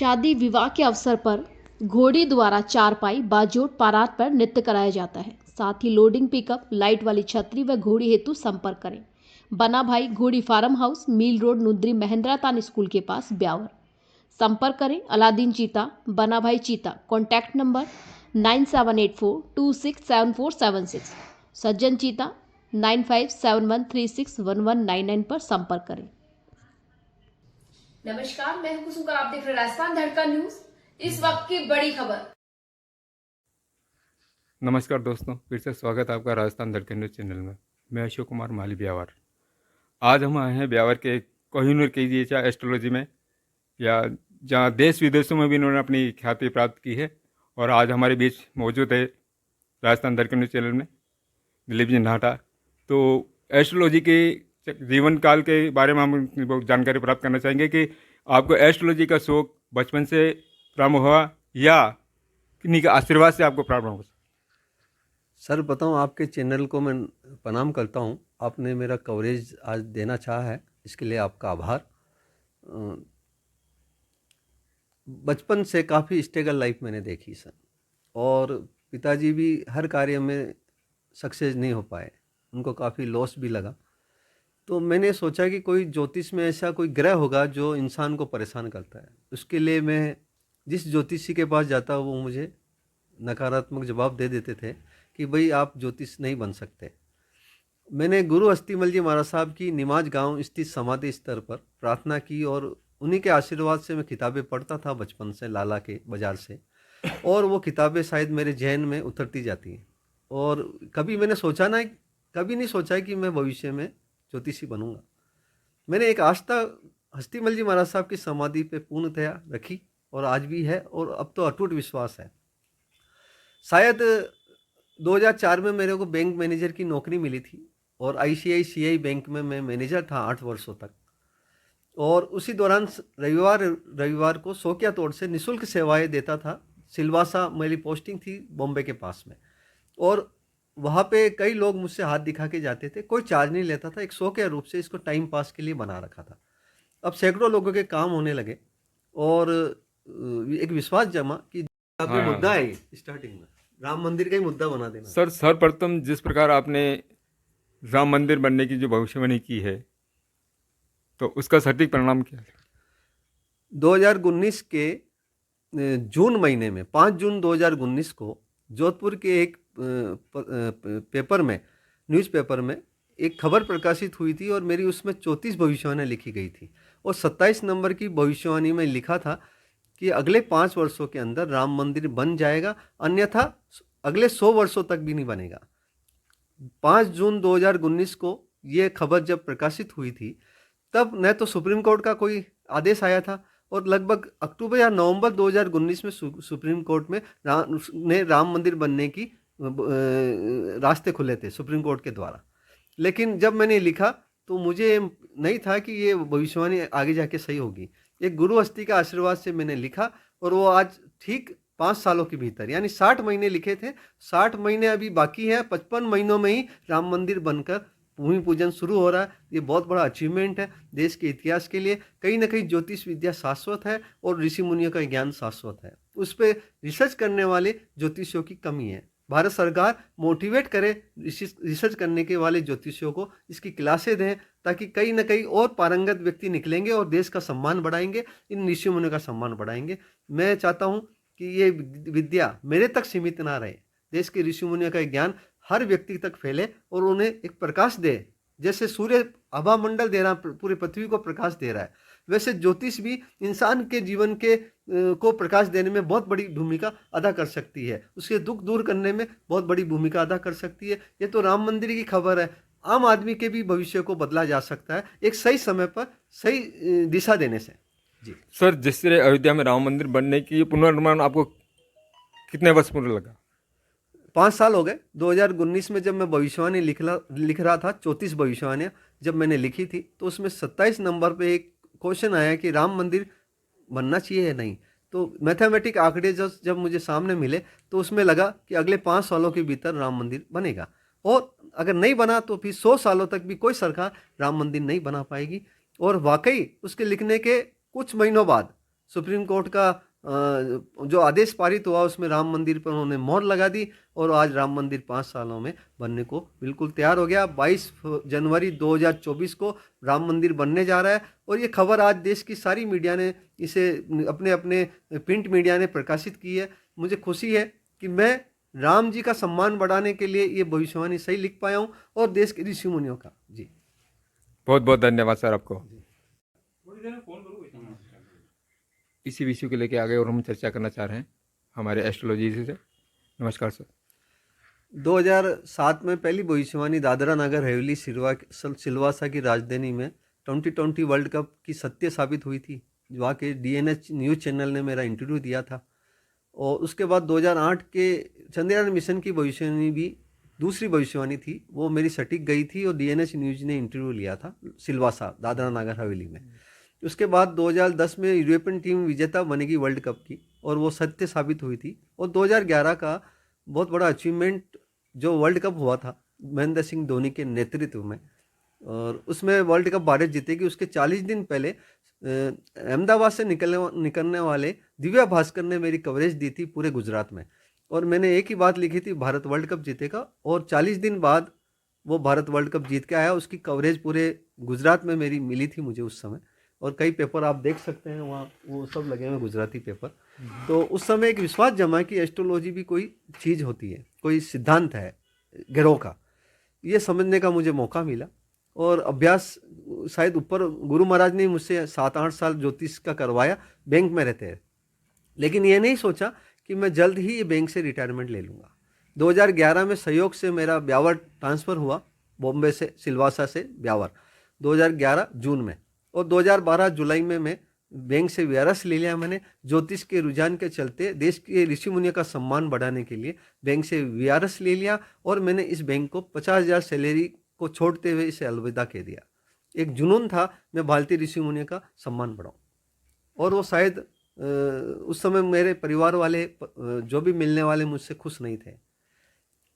शादी विवाह के अवसर पर घोड़ी द्वारा चारपाई बाजोट पारात पर नृत्य कराया जाता है। साथ ही लोडिंग पिकअप लाइट वाली छतरी व घोड़ी हेतु संपर्क करें। बना भाई घोड़ी फार्म हाउस, मील रोड, नुद्री, महेंद्रा तान स्कूल के पास, ब्यावर। संपर्क करें अलादीन चीता, बना भाई चीता। Contact number 9784267476। सज्जन चीता 9571361199 पर संपर्क करें। नमस्कार, मैं हूं कुसुम, आप देख रहे हैं राजस्थान धड़का न्यूज। इस वक्त की बड़ी खबर। नमस्कार दोस्तों, फिर से स्वागत है आपका राजस्थान धड़का न्यूज चैनल में। मैं अशोक कुमार माली, ब्यावर। आज हम आए हैं ब्यावर के कोहिनूर KGH एस्ट्रोलॉजी में, या जहाँ देश विदेशों में भी इन्होंने अपनी ख्याति प्राप्त की है। और आज हमारे बीच मौजूद है राजस्थान धड़का न्यूज चैनल में दिलीप जी नाहटा। तो एस्ट्रोलॉजी के जीवन काल के बारे में हम बहुत जानकारी प्राप्त करना चाहेंगे कि आपको एस्ट्रोलॉजी का शौक बचपन से प्रारंभ हुआ या किन्हीं के आशीर्वाद से आपको प्रारंभ हुआ? सर बताऊं, आपके चैनल को मैं प्रणाम करता हूं। आपने मेरा कवरेज आज देना चाहा है, इसके लिए आपका आभार। बचपन से काफ़ी स्ट्रगल लाइफ मैंने देखी सर, और पिताजी भी हर कार्य में सक्सेस नहीं हो पाए, उनको काफ़ी लॉस भी लगा। तो मैंने सोचा कि कोई ज्योतिष में ऐसा कोई ग्रह होगा जो इंसान को परेशान करता है। उसके लिए मैं जिस ज्योतिषी के पास जाता वो मुझे नकारात्मक जवाब दे देते थे कि भाई आप ज्योतिष नहीं बन सकते। मैंने गुरु अस्थिमल जी महाराज साहब की निमाज गांव स्थित समाधि स्तर पर प्रार्थना की, और उन्हीं के आशीर्वाद से मैं किताबें पढ़ता था बचपन से, लाला के बाज़ार से। और वो किताबें शायद मेरे जहन में उतरती जाती हैं। और कभी नहीं सोचा कि मैं भविष्य में ज्योतिषी बनूंगा। मैंने एक आस्था हस्तीमल जी महाराज साहब की समाधि पे पूर्णतया रखी, और आज भी है, और अब तो अटूट विश्वास है। शायद 2004 में मेरे को बैंक मैनेजर की नौकरी मिली थी, और ICICI बैंक में मैं मैनेजर था 8 वर्षों तक। और उसी दौरान रविवार को शौकिया तौर से निःशुल्क सेवाएं देता था। सिलवासा मेरी पोस्टिंग थी, बॉम्बे के पास में। और वहाँ पे कई लोग मुझसे हाथ दिखा के जाते थे, कोई चार्ज नहीं लेता था। एक शौकिया रूप से इसको टाइम पास के लिए बना रखा था। अब सैकड़ों लोगों के काम होने लगे, और एक विश्वास जमा कि मुद्दा है स्टार्टिंग में राम मंदिर का ही मुद्दा बना देना। सर, सर्वप्रथम जिस प्रकार आपने राम मंदिर बनने की जो भविष्यवाणी की है, तो उसका सटीक परिणाम क्या है? 2019 के जून महीने में 5 जून 2019 को जोधपुर के एक पेपर में, न्यूज़पेपर में एक खबर प्रकाशित हुई थी, और मेरी उसमें 34 भविष्यवाणियाँ लिखी गई थी। और 27 नंबर की भविष्यवाणी में लिखा था कि अगले 5 वर्षों के अंदर राम मंदिर बन जाएगा, अन्यथा अगले 100 वर्षों तक भी नहीं बनेगा। 5 जून 2019 को ये खबर जब प्रकाशित हुई थी, तब न तो सुप्रीम कोर्ट का कोई आदेश आया था, और लगभग अक्टूबर या नवंबर 2019 में सुप्रीम कोर्ट में राम मंदिर बनने की रास्ते खुले थे सुप्रीम कोर्ट के द्वारा। लेकिन जब मैंने लिखा तो मुझे नहीं था कि ये भविष्यवाणी आगे जाके सही होगी। एक गुरु हस्ती का आशीर्वाद से मैंने लिखा, और वो आज ठीक 5 सालों के भीतर, यानी 60 महीने लिखे थे, 60 महीने अभी बाकी है। 55 महीनों में ही राम मंदिर बनकर भूमि पूजन शुरू हो रहा है। ये बहुत बड़ा अचीवमेंट है देश के इतिहास के लिए। कहीं ना कहीं ज्योतिष विद्या शाश्वत है, और ऋषि मुनियों का ज्ञान शाश्वत है। उस पर रिसर्च करने वाले ज्योतिषियों की कमी है। भारत सरकार मोटिवेट करे रिसर्च करने के वाले ज्योतिषियों को, इसकी क्लासें दें, ताकि कहीं ना कहीं और पारंगत व्यक्ति निकलेंगे और देश का सम्मान बढ़ाएंगे, इन ऋषि मुनियों का सम्मान बढ़ाएंगे। मैं चाहता हूँ कि ये विद्या मेरे तक सीमित ना रहे। देश के ऋषि मुनियों का ज्ञान हर व्यक्ति तक फैले, और उन्हें एक प्रकाश दे। जैसे सूर्य आभा मंडल दे रहा, पूरी पृथ्वी को प्रकाश दे रहा है, वैसे ज्योतिष भी इंसान के जीवन के को प्रकाश देने में बहुत बड़ी भूमिका अदा कर सकती है। उसके दुख दूर करने में बहुत बड़ी भूमिका अदा कर सकती है। ये तो राम मंदिर की खबर है, आम आदमी के भी भविष्य को बदला जा सकता है एक सही समय पर, सही दिशा देने से। जी सर, जिस तरह अयोध्या में राम मंदिर बनने की पुनर्निर्माण आपको कितने वर्ष पूरा लगा? 5 साल हो गए। 2019 में जब मैं भविष्यवाणी लिख रहा था, 34 भविष्यवाणियाँ जब मैंने लिखी थी, तो उसमें 27 नंबर पे एक क्वेश्चन आया कि राम मंदिर बनना चाहिए या नहीं। तो मैथमेटिक आंकड़े जब मुझे सामने मिले, तो उसमें लगा कि अगले 5 सालों के भीतर राम मंदिर बनेगा, और अगर नहीं बना तो फिर 100 सालों तक भी कोई सरकार राम मंदिर नहीं बना पाएगी। और वाकई उसके लिखने के कुछ महीनों बाद सुप्रीम कोर्ट का जो आदेश पारित हुआ उसमें राम मंदिर पर उन्होंने मोहर लगा दी और आज राम मंदिर 5 सालों में बनने को बिल्कुल तैयार हो गया। 22 जनवरी 2024 को राम मंदिर बनने जा रहा है और ये खबर आज देश की सारी मीडिया ने इसे अपने अपने प्रिंट मीडिया ने प्रकाशित की है। मुझे खुशी है कि मैं राम जी का सम्मान बढ़ाने के लिए ये भविष्यवाणी सही लिख पाया हूँ और देश के ऋषि मुनियों का। जी बहुत बहुत धन्यवाद सर आपको। इसी विषय को लेकर आगे और हम चर्चा करना चाह रहे हैं हमारे एस्ट्रोलॉजी से। नमस्कार सर। 2007 में पहली भविष्यवाणी दादरा नगर हवेली सिलवासा की राजधानी में 2020 वर्ल्ड कप की सत्य साबित हुई थी। वहाँ के DNH न्यूज़ चैनल ने मेरा इंटरव्यू दिया था और उसके बाद 2008 के चंद्रयान मिशन की भविष्यवाणी भी दूसरी भविष्यवाणी थी, वो मेरी सटीक गई थी और DNH न्यूज़ ने इंटरव्यू लिया था सिलवासा दादरा नगर हवेली में। उसके बाद 2010 में यूरोपियन टीम विजेता बनेगी वर्ल्ड कप की और वो सत्य साबित हुई थी। और 2011 का बहुत बड़ा अचीवमेंट जो वर्ल्ड कप हुआ था महेंद्र सिंह धोनी के नेतृत्व में, और उसमें वर्ल्ड कप भारत जीतेगी। उसके 40 दिन पहले अहमदाबाद से निकलने वाले दिव्या भास्कर ने मेरी कवरेज दी थी पूरे गुजरात में और मैंने एक ही बात लिखी थी, भारत वर्ल्ड कप जीतेगा, और 40 दिन बाद वो भारत वर्ल्ड कप जीत के आया। उसकी कवरेज पूरे गुजरात में मेरी मिली थी मुझे उस समय, और कई पेपर आप देख सकते हैं वहाँ वो सब लगे हुए गुजराती पेपर। तो उस समय एक विश्वास जमा कि एस्ट्रोलॉजी भी कोई चीज़ होती है, कोई सिद्धांत है ग्रहों का, ये समझने का मुझे मौका मिला। और अभ्यास शायद ऊपर गुरु महाराज ने मुझसे 7-8 साल ज्योतिष का करवाया बैंक में रहते हैं, लेकिन ये नहीं सोचा कि मैं जल्द ही ये बैंक से रिटायरमेंट ले लूँगा। 2011 में सहयोग से मेरा ब्यावर ट्रांसफ़र हुआ, बॉम्बे से सिलवासा से ब्यावर 2011 जून में, और 2012 जुलाई में मैं बैंक से VRS ले लिया मैंने। ज्योतिष के रुझान के चलते देश के ऋषि मुनियों का सम्मान बढ़ाने के लिए बैंक से VRS ले लिया और मैंने इस बैंक को 50,000 सैलरी को छोड़ते हुए इसे अलविदा कह दिया। एक जुनून था मैं भारतीय ऋषि मुनियों का सम्मान बढ़ाऊँ, और वो शायद उस समय मेरे परिवार वाले जो भी मिलने वाले मुझसे खुश नहीं थे।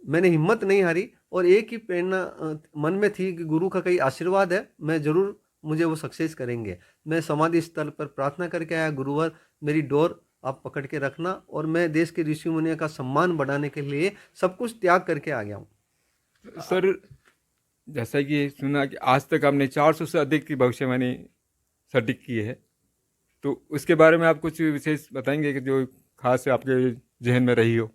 मैंने हिम्मत नहीं हारी और एक ही प्रेरणा मन में थी कि गुरु का कई आशीर्वाद है, मैं ज़रूर मुझे वो सक्सेस करेंगे। मैं समाधि स्थल पर प्रार्थना करके आया, गुरुवर मेरी डोर आप पकड़ के रखना, और मैं देश के ऋषि मुनियों का सम्मान बढ़ाने के लिए सब कुछ त्याग करके आ गया हूँ। सर जैसा कि सुना कि आज तक आपने 400 से अधिक की भविष्यवाणी सटीक की है, तो उसके बारे में आप कुछ विशेष बताएंगे कि जो खास आपके जहन में रही हो?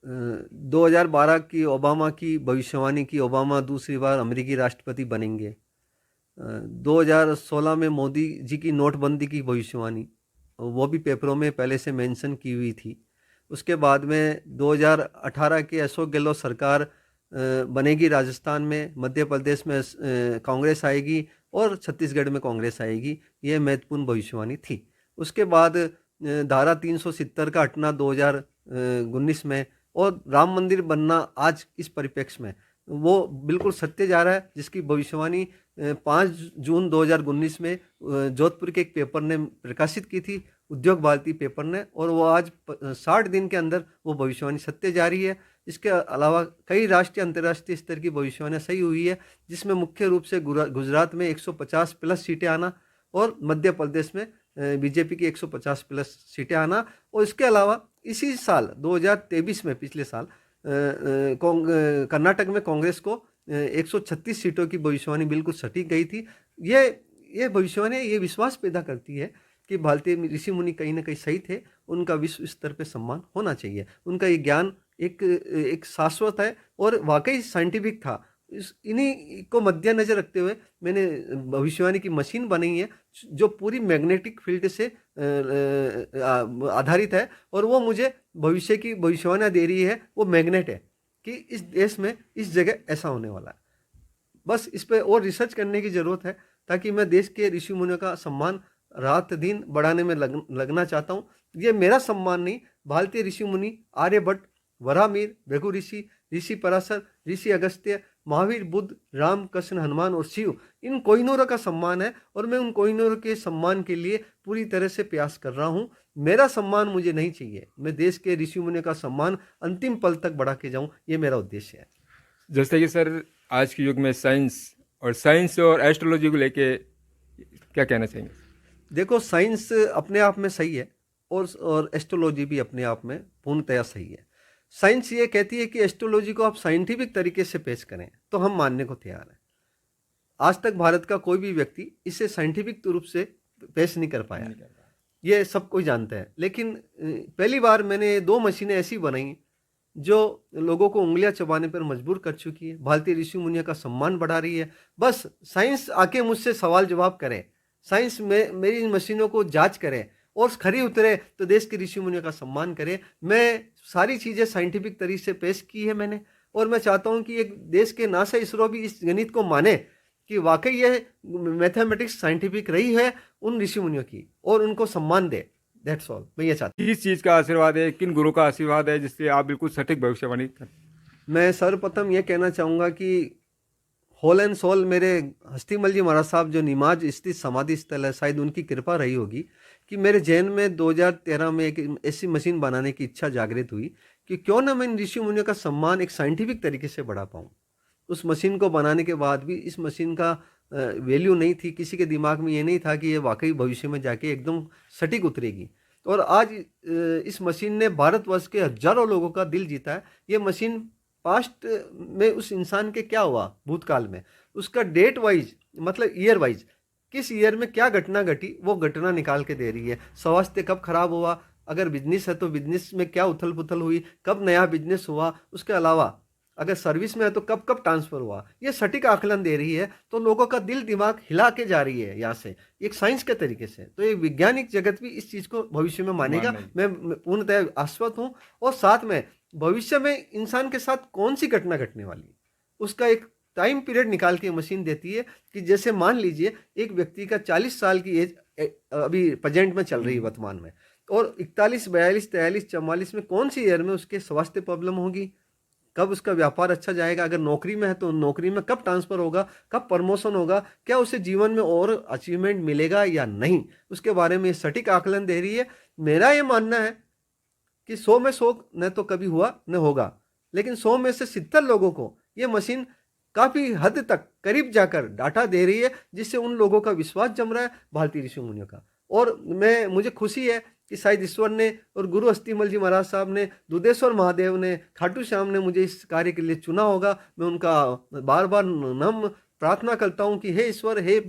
2012 की ओबामा की भविष्यवाणी की, ओबामा दूसरी बार अमेरिकी राष्ट्रपति बनेंगे। 2016 में मोदी जी की नोटबंदी की भविष्यवाणी, वो भी पेपरों में पहले से मेंशन की हुई थी। उसके बाद में 2018 के अशोक गहलोत सरकार बनेगी राजस्थान में, मध्य प्रदेश में कांग्रेस आएगी और छत्तीसगढ़ में कांग्रेस आएगी, ये महत्वपूर्ण भविष्यवाणी थी। उसके बाद धारा 370 का हटना 2019 में, और राम मंदिर बनना आज इस परिप्रेक्ष्य में वो बिल्कुल सत्य जा रहा है, जिसकी भविष्यवाणी 5 जून 2019 में जोधपुर के एक पेपर ने प्रकाशित की थी, उद्योग भारती पेपर ने, और वो आज 60 दिन के अंदर वो भविष्यवाणी सत्य जा रही है। इसके अलावा कई राष्ट्रीय अंतर्राष्ट्रीय स्तर की भविष्यवाणियाँ सही हुई है, जिसमें मुख्य रूप से गुजरात में 150 प्लस सीटें आना और मध्य प्रदेश में बीजेपी की 150 प्लस सीटें आना। और इसके अलावा इसी साल 2023 में, पिछले साल कर्नाटक में कांग्रेस को 136 सीटों की भविष्यवाणी बिल्कुल सटीक गई थी। ये भविष्यवाणी ये विश्वास पैदा करती है कि भारतीय ऋषि मुनि कहीं ना कहीं सही थे, उनका विश्व स्तर पे सम्मान होना चाहिए, उनका ये ज्ञान एक शाश्वत है और वाकई साइंटिफिक था। इन्हीं को मद्देनजर रखते हुए मैंने भविष्यवाणी की मशीन बनाई है जो पूरी मैग्नेटिक फील्ड से आधारित है, और वो मुझे भविष्य की भविष्यवाणियाँ दे रही है। वो मैग्नेट है कि इस देश में इस जगह ऐसा होने वाला है। बस इस पर और रिसर्च करने की ज़रूरत है, ताकि मैं देश के ऋषि मुनियों का सम्मान रात दिन बढ़ाने में लगना चाहता हूँ। ये मेरा सम्मान नहीं, भारतीय ऋषि मुनि आर्यभट्ट, वराहमिहिर, भृगु ऋषि, ऋषि पराशर, ऋषि अगस्त्य, महावीर, बुद्ध, राम, कृष्ण, हनुमान और शिव, इन कोहिनूरों का सम्मान है, और मैं उन कोहिनूरों के सम्मान के लिए पूरी तरह से प्रयास कर रहा हूँ। मेरा सम्मान मुझे नहीं चाहिए, मैं देश के ऋषि मुनियों का सम्मान अंतिम पल तक बढ़ा के जाऊँ, ये मेरा उद्देश्य है। जैसे कि सर आज के युग में साइंस और एस्ट्रोलॉजी को लेके क्या कहना चाहेंगे? देखो, साइंस अपने आप में सही है और एस्ट्रोलॉजी भी अपने आप में पूर्णतया सही है। साइंस ये कहती है कि एस्ट्रोलॉजी को आप साइंटिफिक तरीके से पेश करें तो हम मानने को तैयार हैं। आज तक भारत का कोई भी व्यक्ति इसे साइंटिफिक रूप से पेश नहीं कर पाया, ये सब कोई जानता है। लेकिन पहली बार मैंने 2 मशीनें ऐसी बनाई जो लोगों को उंगलियां चबाने पर मजबूर कर चुकी है, भारतीय ऋषि मुनियों का सम्मान बढ़ा रही है। बस साइंस आके मुझसे सवाल जवाब करे, साइंस में मेरी इन मशीनों को जांच करे और खरी उतरे तो देश के ऋषि मुनियों का सम्मान करे। मैं सारी चीज़ें साइंटिफिक तरीके से पेश की है मैंने, और मैं चाहता हूं कि एक देश के नासा इसरो भी इस गणित को माने कि वाकई यह मैथमेटिक्स साइंटिफिक रही है उन ऋषि मुनियों की, और उनको सम्मान दे। That's all. मैं ये चाहता किस चीज़ का आशीर्वाद है, किन गुरु का आशीर्वाद है जिससे आप बिल्कुल सटीक भविष्यवाणी कर? हूँ। मैं सर्वप्रथम ये कहना चाहूँगा कि होल एंड सोल मेरे हस्तीमल जी महाराज साहब जो निमाज स्थित समाधि स्थल है, शायद उनकी कृपा रही होगी कि मेरे जहन में 2013 में एक ऐसी मशीन बनाने की इच्छा जागृत हुई कि क्यों ना मैं इन ऋषि मुनियों का सम्मान एक साइंटिफिक तरीके से बढ़ा पाऊँ। उस मशीन को बनाने के बाद भी इस मशीन का वैल्यू नहीं थी, किसी के दिमाग में ये नहीं था कि ये वाकई भविष्य में जाके एकदम सटीक उतरेगी। और आज इस मशीन ने भारतवर्ष के हजारों लोगों का दिल जीता है। ये मशीन पास्ट में उस इंसान के क्या हुआ भूतकाल में, उसका डेट वाइज मतलब ईयर वाइज किस ईयर में क्या घटना घटी वो घटना निकाल के दे रही है। स्वास्थ्य कब खराब हुआ, अगर बिजनेस है तो बिजनेस में क्या उथल पुथल हुई, कब नया बिजनेस हुआ, उसके अलावा अगर सर्विस में है तो कब कब ट्रांसफर हुआ, ये सटीक आकलन दे रही है। तो लोगों का दिल दिमाग हिला के जा रही है यहाँ से एक साइंस के तरीके से। तो ये वैज्ञानिक जगत भी इस चीज़ को भविष्य में मानेगा, मैं पूर्णतः आश्वस्त हूँ। और साथ में भविष्य में इंसान के साथ कौन सी घटना घटने वाली उसका एक टाइम पीरियड निकाल के मशीन देती है कि जैसे मान लीजिए एक व्यक्ति का 40 साल की एज अभी प्रेजेंट में चल रही है वर्तमान में, और 41, 42, 43, 44 में कौन सी ईयर में उसके स्वास्थ्य प्रॉब्लम होगी, कब उसका व्यापार अच्छा जाएगा, अगर नौकरी में है तो नौकरी में कब ट्रांसफर होगा, कब प्रमोशन होगा, क्या उसे जीवन में और अचीवमेंट मिलेगा या नहीं, उसके बारे में सटीक आकलन दे रही है। मेरा ये मानना है कि 100 में 100 न तो कभी हुआ न होगा, लेकिन 100 में से 70 लोगों को ये मशीन काफ़ी हद तक करीब जाकर डाटा दे रही है, जिससे उन लोगों का विश्वास जम रहा है भारतीय ऋषि मुनियों का। और मुझे खुशी है कि शायद ईश्वर ने और गुरु हस्तीमल जी महाराज साहब ने, दुधेश्वर महादेव ने, खाटू श्याम ने मुझे इस कार्य के लिए चुना होगा। मैं उनका बार बार नम्र प्रार्थना करता हूँ कि हे ईश्वर, हे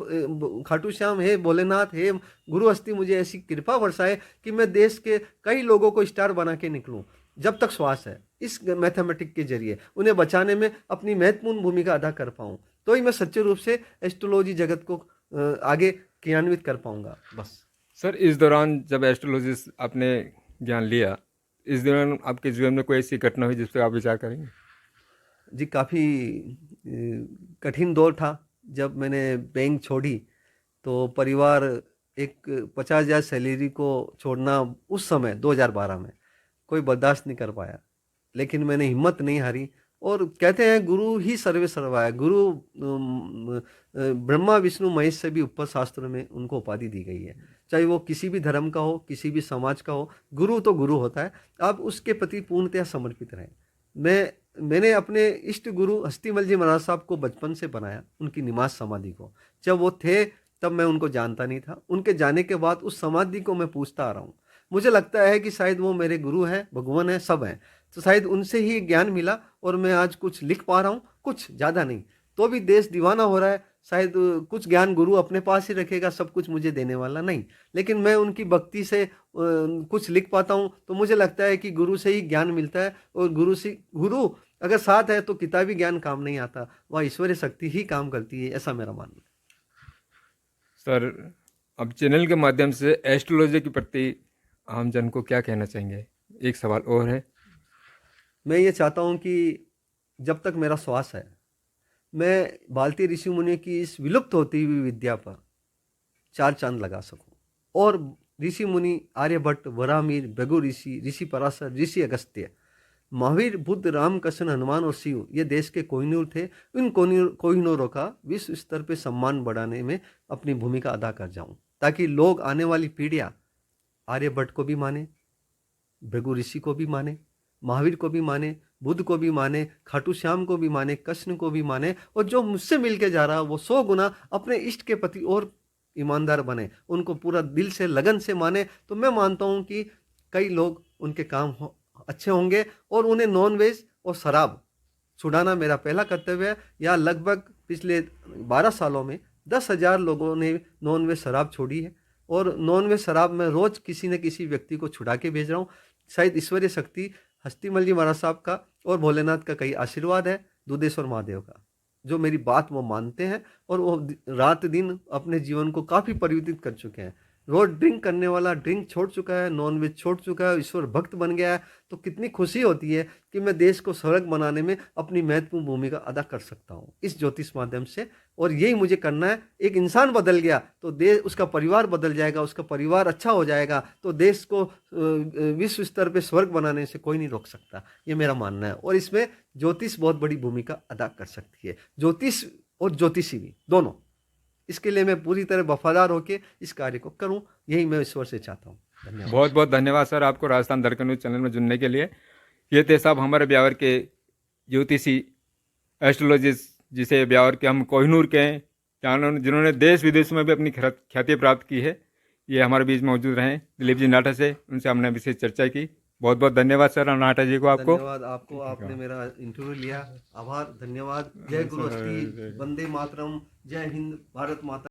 खाटू श्याम, हे भोलेनाथ, हे गुरु हस्ती, मुझे ऐसी कृपा बरसाए कि मैं देश के कई लोगों को स्टार बना के निकलूँ जब तक श्वास है, इस मैथमेटिक के जरिए उन्हें बचाने में अपनी महत्वपूर्ण भूमिका अदा कर पाऊँ, तो ही मैं सच्चे रूप से एस्ट्रोलॉजी जगत को आगे क्रियान्वित कर पाऊँगा। बस सर, इस दौरान जब एस्ट्रोलॉजी आपने ज्ञान लिया, इस दौरान आपके जीवन में कोई ऐसी घटना हुई जिस पर आप विचार करेंगे? जी, काफ़ी कठिन दौर था। जब मैंने बैंक छोड़ी तो परिवार एक 50,000 सैलरी को छोड़ना उस समय 2012 में कोई बर्दाश्त नहीं कर पाया, लेकिन मैंने हिम्मत नहीं हारी। और कहते हैं गुरु ही सर्वे सर्वा है। गुरु ब्रह्मा विष्णु महेश से भी ऊपर शास्त्रों में उनको उपाधि दी गई है, चाहे वो किसी भी धर्म का हो, किसी भी समाज का हो, गुरु तो गुरु होता है। आप उसके प्रति पूर्णतया समर्पित रहें। मैंने अपने इष्ट गुरु हस्तीमल जी महाराज साहब को बचपन से बनाया, उनकी निमाज समाधि को। जब वो थे तब मैं उनको जानता नहीं था, उनके जाने के बाद उस समाधि को मैं पूछता आ रहा हूँ। मुझे लगता है कि शायद वो मेरे गुरु हैं, भगवान हैं, सब हैं। तो शायद उनसे ही ज्ञान मिला और मैं आज कुछ लिख पा रहा हूँ, कुछ ज़्यादा नहीं तो भी देश दीवाना हो रहा है। शायद कुछ ज्ञान गुरु अपने पास ही रखेगा, सब कुछ मुझे देने वाला नहीं, लेकिन मैं उनकी भक्ति से कुछ लिख पाता हूँ। तो मुझे लगता है कि गुरु से ही ज्ञान मिलता है, और गुरु अगर साथ है तो किताबी ज्ञान काम नहीं आता, वह ईश्वरीय शक्ति ही काम करती है, ऐसा मेरा मानना है। सर, अब चैनल के माध्यम से एस्ट्रोलॉजी के प्रति आम जन को क्या कहना चाहेंगे? एक सवाल और है। मैं ये चाहता हूँ कि जब तक मेरा श्वास है मैं भारतीय ऋषि मुनि की इस विलुप्त होती हुई विद्या पर 4 चांद लगा सकूं, और ऋषि मुनि आर्यभट्ट, वराहमिहिर, भृगु ऋषि, ऋषि पराशर, ऋषि अगस्त्य, महावीर, बुद्ध, राम, कृष्ण, हनुमान और शिव ये देश के कोहिनूर थे। इन कोहिनूरों का विश्व स्तर पर सम्मान बढ़ाने में अपनी भूमिका अदा कर जाऊं, ताकि लोग, आने वाली पीढ़ियाँ आर्यभट्ट को भी माने, भृगु ऋषि को भी माने, महावीर को भी माने, बुद्ध को भी माने, खाटू श्याम को भी माने, कृष्ण को भी माने, और जो मुझसे मिल के जा रहा है वो 100 गुना अपने इष्ट के प्रति और ईमानदार बने, उनको पूरा दिल से लगन से माने, तो मैं मानता हूँ कि कई लोग उनके काम अच्छे होंगे। और उन्हें नॉन वेज और शराब छुड़ाना मेरा पहला कर्तव्य है। यहाँ लगभग पिछले 12 सालों में 10,000 लोगों ने नॉन वेज शराब छोड़ी है, और नॉन वेज शराब में रोज़ किसी न किसी व्यक्ति को छुड़ा के भेज रहा हूँ। शायद ईश्वरीय शक्ति हस्तीमल जी महाराज साहब का और भोलेनाथ का कई आशीर्वाद है, दुधेश्वर महादेव का, जो मेरी बात वो मानते हैं और वो रात दिन अपने जीवन को काफ़ी परिवर्तित कर चुके हैं। रोज ड्रिंक करने वाला ड्रिंक छोड़ चुका है, नॉन वेज छोड़ चुका है, ईश्वर भक्त बन गया है। तो कितनी खुशी होती है कि मैं देश को स्वर्ग बनाने में अपनी महत्वपूर्ण भूमिका अदा कर सकता हूँ इस ज्योतिष माध्यम से। और यही मुझे करना है। एक इंसान बदल गया तो देश, उसका परिवार बदल जाएगा, उसका परिवार अच्छा हो जाएगा, तो देश को विश्व स्तर पे स्वर्ग बनाने से कोई नहीं रोक सकता, ये मेरा मानना है। और इसमें ज्योतिष बहुत बड़ी भूमिका अदा कर सकती है, ज्योतिष और ज्योतिषी भी दोनों। इसके लिए मैं पूरी तरह वफादार होकर इस कार्य को करूं, यही मैं ईश्वर से चाहता हूं। धन्यवाद। बहुत बहुत धन्यवाद सर आपको राजस्थान दर्पण न्यूज़ चैनल में जुड़ने के लिए। ये थे साहब हमारे ब्यावर के ज्योतिषी एस्ट्रोलॉजिस्ट, जिसे ब्यावर के हम कोहिनूर के हैं, जिन्होंने देश विदेश में भी अपनी ख्याति प्राप्त की है। ये हमारे बीच मौजूद रहे दिलीप जी नाटा से, उनसे हमने विशेष चर्चा की। बहुत बहुत धन्यवाद सर नाटा जी को। आपको धन्यवाद आपको, आपने मेरा इंटरव्यू लिया, आभार, धन्यवाद। जय गुरु, वंदे मातरम, जय हिंद, भारत माता।